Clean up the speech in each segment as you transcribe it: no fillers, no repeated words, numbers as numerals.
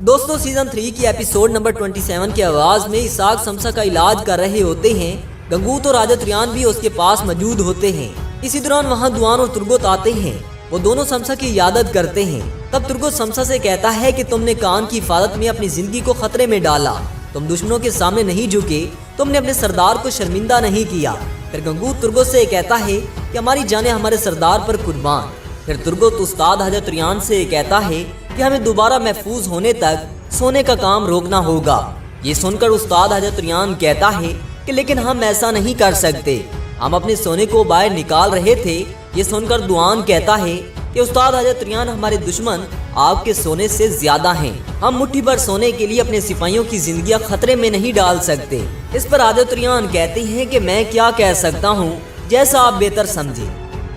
दोस्तों सीजन 3 की episode number 27 की आवाज में इसाक समसा का इलाज कर रहे होते हैं। गंगूत और राजा त्रियान भी उसके पास मौजूद होते हैं। इसी दौरान वहाँ दुआन और तुर्गुत आते हैं। वो दोनों समसा की इयादत करते हैं। तब तुर्गुत समसा से कहता है कि तुमने कान की हिफाजत में अपनी जिंदगी को खतरे में डाला, तुम दुश्मनों के सामने नहीं झुके, तुमने अपने सरदार को शर्मिंदा नहीं किया। फिर गंगूत तुर्गुत से कहता है कि हमारी जाने हमारे सरदार पर कुर्बान। फिर तुर्गुत उस्ताद हजरत त्रियान से कहता है कि हमें दोबारा महफूज होने तक सोने का काम रोकना होगा। ये सुनकर उस्ताद हजरत त्रियान कहता है कि लेकिन हम ऐसा नहीं कर सकते, हम अपने सोने को बाहर निकाल रहे थे। ये सुनकर दुआन कहता है कि उस्ताद हजरत त्रियान हमारे दुश्मन आपके सोने से ज्यादा हैं। हम मुट्ठी भर सोने के लिए अपने सिपाहियों की जिंदगियां खतरे में नहीं डाल सकते। इस पर हजरत त्रियान कहते हैं कि मैं क्या कह सकता हूँ, जैसा आप बेहतर समझे।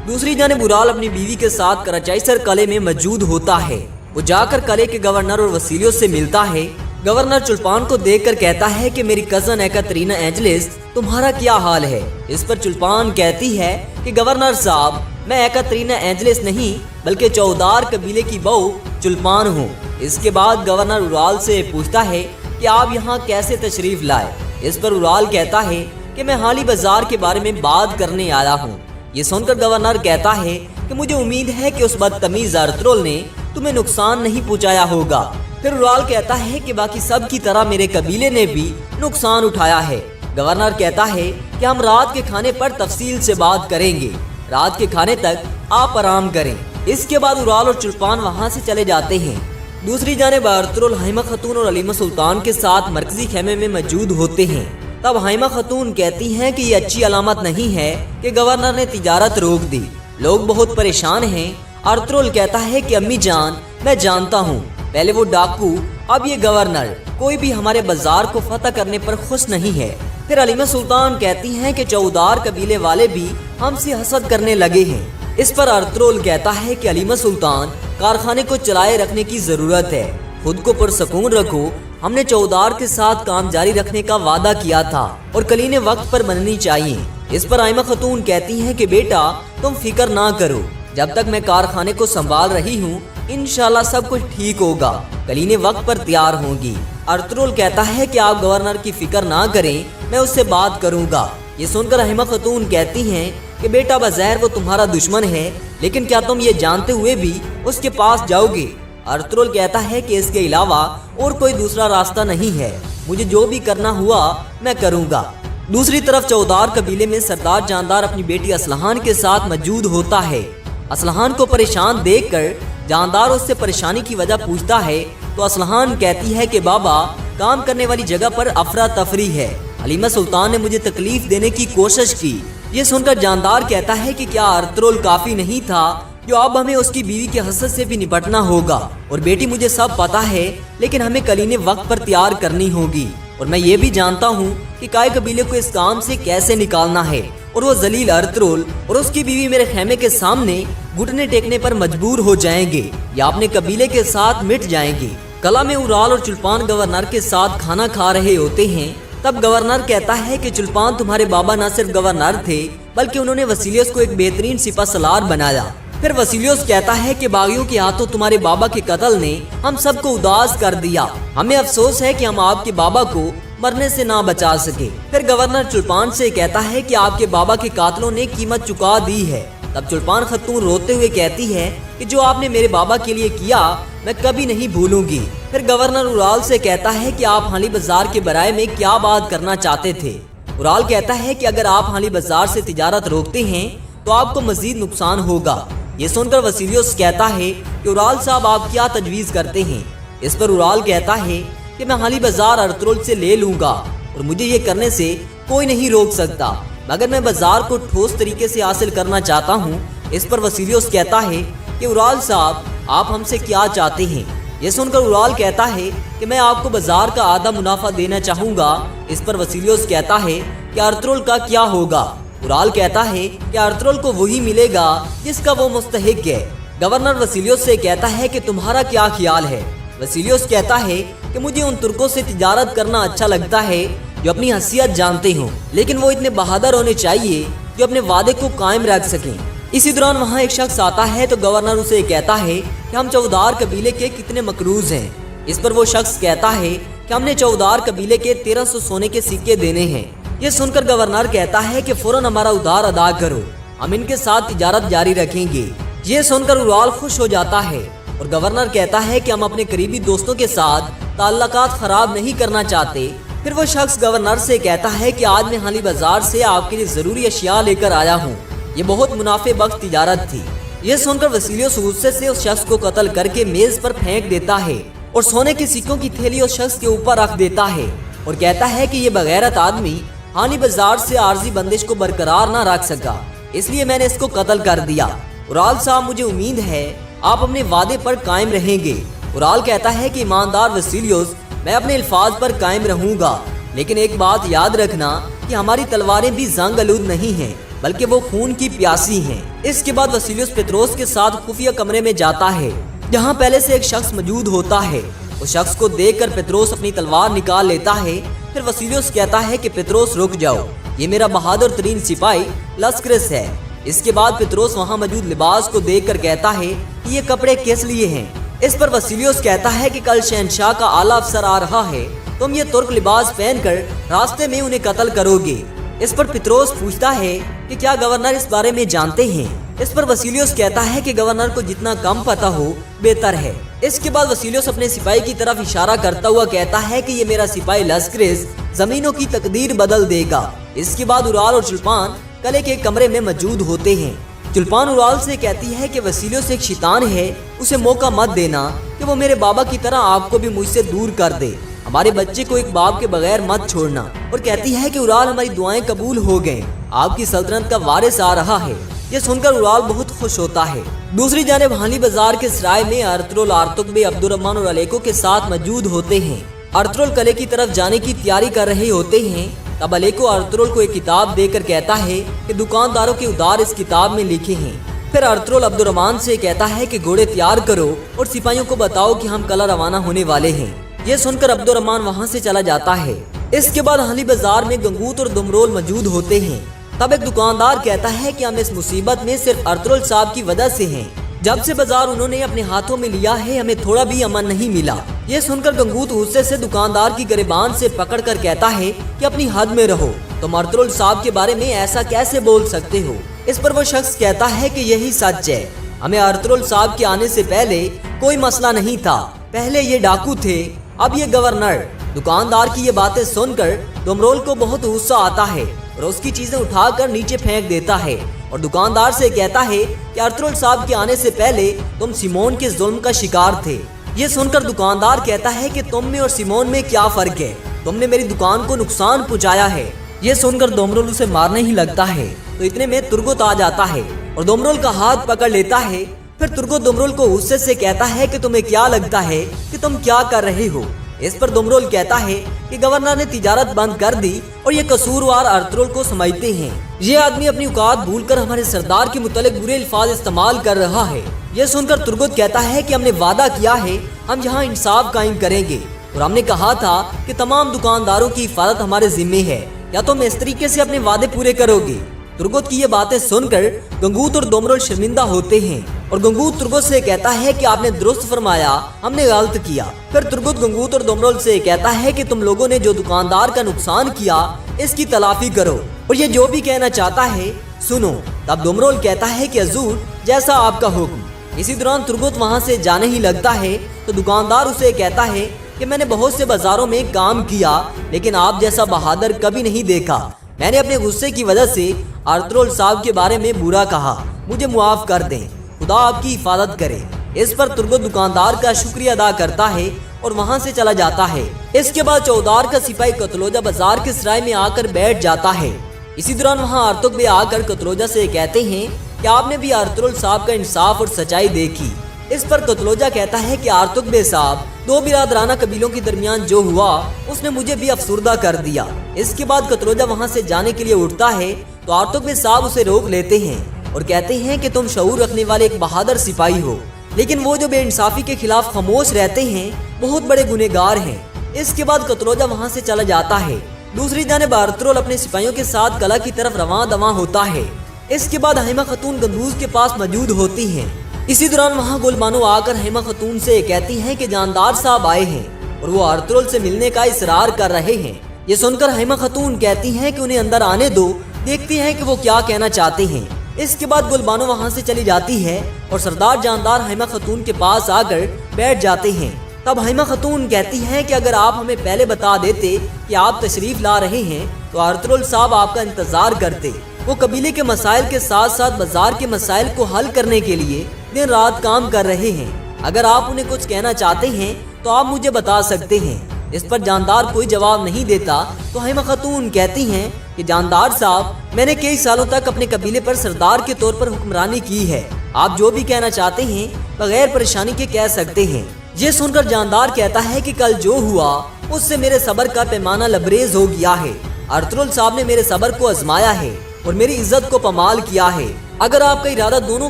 दूसरी जानिब उराल अपनी बीवी के साथ कराचाईसर किले में मौजूद होता है। वो जाकर किले के गवर्नर और वसीलियों से मिलता है। गवर्नर चुल्पान को देखकर कहता है कि मेरी कजन एकतरीना एंजलिस, तुम्हारा क्या हाल है। इस पर चुल्पान कहती है कि गवर्नर साहब, मैं एकतरीना एंजलिस नहीं बल्कि चौदार कबीले की बहू चुल्पान हूँ। इसके बाद गवर्नर उराल से पूछता है कि आप यहाँ कैसे तशरीफ लाए। इस पर उराल कहता है कि मैं हाली बाजार के बारे में बात करने आया हूँ। ये सुनकर गवर्नर कहता है कि मुझे उम्मीद है कि उस बदतमीज अर्तुगरुल ने तुम्हें नुकसान नहीं पहुंचाया होगा। फिर उराल कहता है कि बाकी सब की तरह मेरे कबीले ने भी नुकसान उठाया है। गवर्नर कहता है कि हम रात के खाने पर तफसील से बात करेंगे, रात के खाने तक आप आराम करें। इसके बाद उराल और चुल्पान वहां से चले जाते हैं। दूसरी जानिब अर्तुगरुल हाइमा खातून और अलीमा सुल्तान के साथ मरकजी खेमे में मौजूद होते हैं। तब हाइमा खातून कहती हैं कि ये अच्छी अलामत नहीं है कि गवर्नर ने तिजारत रोक दी, लोग बहुत परेशान हैं। अर्तुगरुल कहता है कि अम्मी जान, मैं जानता हूँ, पहले वो डाकू, अब ये गवर्नर, कोई भी हमारे बाजार को फतह करने पर खुश नहीं है। फिर अलीमा सुल्तान कहती हैं कि चौदार कबीले वाले भी हमसे हसद करने लगे हैं। इस पर अर्तुगरुल कहता है कि अलीमा सुल्तान, कारखाने को चलाए रखने की जरूरत है, खुद को पुरसकून रखो। हमने चौदार के साथ काम जारी रखने का वादा किया था और कलीने वक्त पर बननी चाहिए। इस पर आइमा खातून कहती हैं कि बेटा तुम फिक्र ना करो, जब तक मैं कारखाने को संभाल रही हूँ इंशाल्लाह सब कुछ ठीक होगा, कलीने वक्त पर तैयार होंगी। अर्तुगरुल कहता है कि आप गवर्नर की फिक्र ना करें, मैं उससे बात करूंगा। ये सुनकर आइमा खातून कहती हैं कि बेटा बज़ाहिर वो तुम्हारा दुश्मन है, लेकिन क्या तुम ये जानते हुए भी उसके पास जाओगे। अर्तुगरुल कहता है कि इसके अलावा और कोई दूसरा रास्ता नहीं है, मुझे जो भी करना हुआ मैं करूंगा। दूसरी तरफ चौदार कबीले में सरदार जानदार अपनी बेटी असलहान के साथ मौजूद होता है। असलहान को परेशान देखकर जानदार उससे परेशानी की वजह पूछता है तो असलहान कहती है कि बाबा, काम करने वाली जगह पर अफरा तफरी है, अलीमा सुल्तान ने मुझे तकलीफ देने की कोशिश की। ये सुनकर जानदार कहता है कि क्या अर्तुगरुल काफी नहीं था, जो अब हमें उसकी बीवी के हसद से भी निपटना होगा। और बेटी मुझे सब पता है, लेकिन हमें कलीने वक्त पर तैयार करनी होगी, और मैं ये भी जानता हूँ कि काय कबीले को इस काम से कैसे निकालना है। और वो जलील अर्तुगरुल और उसकी बीवी मेरे खेमे के सामने घुटने टेकने पर मजबूर हो जाएंगे या अपने कबीले के साथ मिट जाएंगे। कला में उराल और चुल्पान गवर्नर के साथ खाना खा रहे होते हैं। तब गवर्नर कहता है कि चुल्पान, तुम्हारे बाबा न सिर्फ गवर्नर थे बल्कि उन्होंने वसीलियस को एक बेहतरीन सिपा सलार बनाया। फिर वसीलियस कहता है कि बागियों के हाथों तुम्हारे बाबा के कत्ल ने हम सबको उदास कर दिया, हमें अफसोस है कि हम आपके बाबा को मरने से ना बचा सके। फिर गवर्नर चुल्पान से कहता है कि आपके बाबा के कातलों ने कीमत चुका दी है। तब चुल्पान खातून रोते हुए कहती है कि जो आपने मेरे बाबा के लिए किया मैं कभी नहीं भूलूंगी। फिर गवर्नर उराल से कहता है कि आप हाली बाजार के बारे में क्या बात करना चाहते थे। उराल कहता है कि अगर आप हाली बाजार से तिजारत रोकते हैं तो आपको मजीद नुकसान होगा। ये सुनकर वसीलियस कहता है कि उराल साहब, आप क्या तजवीज करते हैं। इस पर उराल कहता है कि मैं हाली बाजार अर्तुगरुल से ले लूंगा और मुझे ये करने से कोई नहीं रोक सकता, मगर मैं बाजार को ठोस तरीके से हासिल करना चाहता हूँ। इस पर वसीलियस कहता है कि उराल साहब, आप हमसे क्या चाहते हैं। ये सुनकर उराल कहता है कि मैं आपको बाजार का आधा मुनाफा देना चाहूँगा। इस पर वसीलियस कहता है कि अर्तुगरुल का क्या होगा। उराल कहता है कि अर्तुगरुल को वही मिलेगा जिसका वो मुस्तहिक है। गवर्नर वसीलियस से कहता है कि तुम्हारा क्या ख्याल है। वसीलियस कहता है कि मुझे उन तुर्कों से तिजारत करना अच्छा लगता है जो अपनी हैसियत जानते हों, लेकिन वो इतने बहादुर होने चाहिए जो अपने वादे को कायम रख सकें। इसी दौरान वहाँ एक शख्स आता है तो गवर्नर उसे कहता है कि हम चौदार कबीले के कितने मकरूज हैं। इस पर वो शख्स कहता है कि हमने चौधार कबीले के 1300 सोने के सिक्के देने हैं। ये सुनकर गवर्नर कहता है कि फौरन हमारा उधार अदा करो, हम इनके साथ तिजारत जारी रखेंगे। ये सुनकर उराल खुश हो जाता है और गवर्नर कहता है कि हम अपने करीबी दोस्तों के साथ ताल्लुकात खराब नहीं करना चाहते। फिर वो शख्स गवर्नर से कहता है कि आज मैं हाली बाजार से आपके लिए जरूरी अशिया लेकर आया हूँ। ये बहुत मुनाफे बख्श तिजारत थी। ये सुनकर वसीलियोस गुस्से से उस शख्स को कत्ल करके मेज पर फेंक देता है और सोने के सिक्कों की थैली उस शख्स के ऊपर रख देता है और कहता है कि ये बगैरत आदमी हाली बाजार से आर्जी बंदिश को बरकरार न रख सका, इसलिए मैंने इसको कत्ल कर दिया। उराल साहब, मुझे उम्मीद है आप अपने वादे पर कायम रहेंगे। उराल कहता है कि ईमानदार वसीलियोस, मैं अपने अल्फाज पर कायम रहूंगा, लेकिन एक बात याद रखना कि हमारी तलवारें भी जंग आलूद नहीं हैं, बल्कि वो खून की प्यासी हैं। इसके बाद वसीलियोस पेत्रोस के साथ खुफिया कमरे में जाता है जहाँ पहले से एक शख्स मौजूद होता है। उस शख्स को देखकर पेत्रोस अपनी तलवार निकाल लेता है। फिर वसीलियोस कहता है कि पेत्रोस रुक जाओ, ये मेरा बहादुर तरीन सिपाही लस्करिस है। इसके बाद पेत्रोस वहाँ मौजूद लिबास को देखकर कहता है कि ये कपड़े किस लिए हैं। इस पर वसीलियोस कहता है कि कल शहनशाह का आला अफसर आ रहा है, तुम ये तुर्क लिबास पहनकर रास्ते में उन्हें कत्ल करोगे। इस पर पेत्रोस पूछता है कि क्या गवर्नर इस बारे में जानते हैं। इस पर वसीलियोस कहता है कि गवर्नर को जितना कम पता हो बेहतर है। इसके बाद वसीलियोस अपने सिपाही की तरफ इशारा करता हुआ कहता है कि ये मेरा सिपाही लस्करिस जमीनों की तकदीर बदल देगा। इसके बाद उराल और चुल्पान कले के कमरे में मौजूद होते हैं। चुल्पान उराल से कहती है कि वसीलियोस एक शैतान है, उसे मौका मत देना कि वो मेरे बाबा की तरह आपको भी मुझसे दूर कर दे। हमारे बच्चे को एक बाप के बगैर मत छोड़ना। और कहती है कि उराल, हमारी दुआएं कबूल हो गए, आपकी सल्तनत का वारिस आ रहा है। ये सुनकर उराल बहुत खुश होता है। दूसरी जानिब हाली बाजार के सराय में अर्तुगरुल आर्तुगबे अब्दुर्रहमान और अलेको के साथ मौजूद होते हैं। अर्तुगरुल किले की तरफ जाने की तैयारी कर रहे होते हैं। तब अलेको अर्तुगरुल को एक किताब देकर कहता है कि दुकानदारों के उधार इस किताब में लिखे हैं। फिर अर्तुगरुल अब्दुर्रहमान से कहता है कि घोड़े तैयार करो और सिपाहियों को बताओ कि हम कल रवाना होने वाले हैं। ये सुनकर अब्दुर्रहमान वहाँ से चला जाता है। इसके बाद हाली बाजार में गंगूत और दुमरोल मौजूद होते हैं। तब एक दुकानदार कहता है कि हम इस मुसीबत में सिर्फ अर्तुगरुल साहब की वजह से हैं। जब से बाजार उन्होंने अपने हाथों में लिया है, हमें थोड़ा भी अमन नहीं मिला। ये सुनकर गंगूत गुस्से से दुकानदार की गिरबान से पकड़कर कहता है कि अपनी हद में रहो, तुम अर्तुगरुल साहब के बारे में ऐसा कैसे बोल सकते हो। इस पर वो शख्स कहता है कि यही सच है, हमें अर्तुगरुल साहब के आने से पहले कोई मसला नहीं था, पहले ये डाकू थे, अब ये गवर्नर। दुकानदार की ये बातें सुनकर दुमरोल को बहुत गुस्सा आता है और उसकी चीजें उठाकर नीचे फेंक देता है और दुकानदार से कहता है कि अर्तुगरुल साहब के आने से पहले तुम सिमोन के जुल्म का शिकार थे। ये सुनकर दुकानदार कहता है कि तुम में और सिमोन में क्या फर्क है, तुमने मेरी दुकान को नुकसान पहुंचाया है। ये सुनकर दुमरोल उसे मारने ही लगता है तो इतने में तुर्गुत आ जाता है और दुमरोल का हाथ पकड़ लेता है। फिर तुर्गुत दुमरोल को गुस्से से कहता है कि तुम्हें क्या लगता है कि तुम क्या कर रहे हो। इस पर दुमरोल कहता है कि गवर्नर ने तिजारत बंद कर दी और ये कसूरवार अर्तुगरुल को समझते हैं। ये आदमी अपनी औकात भूलकर हमारे सरदार के मुतालिक बुरे अल्फाज इस्तेमाल कर रहा है। ये सुनकर तुर्गुत कहता है कि हमने वादा किया है हम यहाँ इंसाफ कायम करेंगे और हमने कहा था कि तमाम दुकानदारों की हिफाजत हमारे जिम्मे है, या तुम इस तरीके से अपने वादे पूरे करोगे। तुर्गुत की ये बातें सुनकर गंगूत और दुमरोल शर्मिंदा होते हैं और गंगूत तुर्गुत से कहता है कि आपने दुरुस्त फरमाया, हमने गलत किया। फिर तुर्गुत गंगूत और दुमरोल से कहता है कि तुम लोगों ने जो दुकानदार का नुकसान किया इसकी तलाफी करो और ये जो भी कहना चाहता है सुनो। तब दुमरोल कहता है कि हजूर, जैसा आपका हुक्म। इसी दौरान तुर्गुत वहाँ से जाने ही लगता है तो दुकानदार उसे कहता है कि मैंने बहुत से बाजारों में काम किया, लेकिन आप जैसा बहादुर कभी नहीं देखा। मैंने अपने गुस्से की वजह से अर्तुगरुल साहब के बारे में बुरा कहा, मुझे मुआफ कर दें, खुदा आपकी हिफाजत करे। इस पर तुर्गुत दुकानदार का शुक्रिया अदा करता है और वहाँ से चला जाता है। इसके बाद चौधार का सिपाही कतलोजा बाजार के सराय में आकर बैठ जाता है। इसी दौरान वहाँ अर्तुगबे आकर कतलोजा से कहते हैं कि आपने भी अर्तुगरुल साहब का इंसाफ और सच्चाई देखी। इस पर कतलोजा कहता है कि अर्तुगबे साहब, दो बिरादराना कबीलों के दरमियान जो हुआ उसने मुझे भी अफसुर्दा कर दिया। इसके बाद कतलोजा वहाँ से जाने के लिए उठता है तो अर्तुगबे साहब उसे रोक लेते हैं और कहते हैं कि तुम शऊर रखने वाले एक बहादुर सिपाही हो, लेकिन वो जो बेइंसाफी के खिलाफ खामोश रहते हैं बहुत बड़े गुनहगार हैं। इसके बाद कतलोजा वहाँ से चला जाता है। दूसरी जानिब अर्तुगरुल अपने सिपाहियों के साथ कला की तरफ रवां दवां होता है। इसके बाद हाइमा खातून गंदूज के पास मौजूद होती हैं। इसी दौरान वहाँ गुलबानो आकर हेमा खातून से कहती हैं कि जानदार साहब आए हैं और वो अर्तुगरुल से मिलने का इसरार कर रहे हैं। ये सुनकर हेमा खातून कहती हैं कि उन्हें अंदर आने दो, देखती हैं कि वो क्या कहना चाहते हैं। इसके बाद गुलबानो वहाँ से चली जाती है और सरदार जानदार हेमा खातून के पास आकर बैठ जाते हैं। तब हेमा खातून कहती हैं कि अगर आप हमें पहले बता देते कि आप तशरीफ ला रहे हैं तो अर्तुगरुल साहब आपका इंतजार करते। वो कबीले के मसाइल के साथ साथ बाजार के मसाइल को हल करने के लिए दिन रात काम कर रहे हैं। अगर आप उन्हें कुछ कहना चाहते हैं तो आप मुझे बता सकते हैं। इस पर जानदार कोई जवाब नहीं देता तो हेमा खातून कहती हैं कि जानदार साहब, मैंने कई सालों तक अपने कबीले पर सरदार के तौर पर हुक्मरानी की है। आप जो भी कहना चाहते हैं बगैर परेशानी के कह सकते हैं। ये सुनकर जानदार कहता है कि कल जो हुआ उससे मेरे सब्र का पैमाना लबरेज हो गया है। अर्तुगरुल साहब ने मेरे सब्र को आजमाया है और मेरी इज्जत को पमाल किया है। अगर आपका इरादा दोनों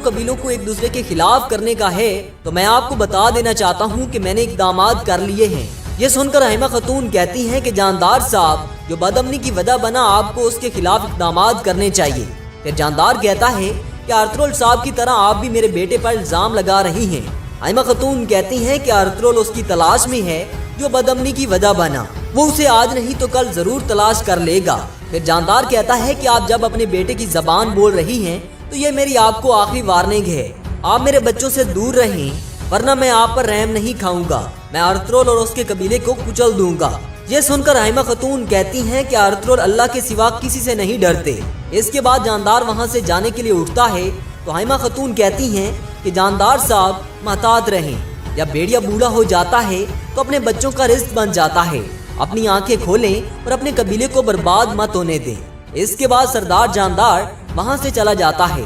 कबीलों को एक दूसरे के खिलाफ करने का है तो मैं आपको बता देना चाहता हूँ कि मैंने इक़दामात कर लिए हैं। ये सुनकर हेमा खातून कहती हैं कि जानदार साहब, जो बदअमनी की वजह बना आपको उसके खिलाफ इक़दामात करने चाहिए। फिर जानदार कहता है कि अर्तुगरुल साहब की तरह आप भी मेरे बेटे पर इल्जाम लगा रही हैं। हेमा खातून कहती हैं कि अर्तुगरुल उसकी तलाश में है जो बदअमनी की वजह बना। वो उसे आज नहीं तो कल जरूर तलाश कर लेगा। फिर जानदार कहता है कि आप जब अपने बेटे की जबान बोल रही हैं तो ये मेरी आपको आखिरी वार्निंग है। आप मेरे बच्चों से दूर रहें वरना मैं आप पर रहम नहीं खाऊंगा। मैं अर्तुगरुल और उसके कबीले को कुचल दूंगा। ये सुनकर हेमा खातून कहती हैं कि अर्तुगरुल अल्लाह के सिवा किसी से नहीं डरते। इसके बाद जानदार वहाँ से जाने के लिए उठता है तो हेमा खातून कहती हैं कि जानदार साहब, महतात रहें। जब भेड़िया बूढ़ा हो जाता है तो अपने बच्चों का रिस्क बन जाता है। अपनी आंखें खोलें और अपने कबीले को बर्बाद मत होने दें। इसके बाद सरदार जानदार वहाँ से चला जाता है।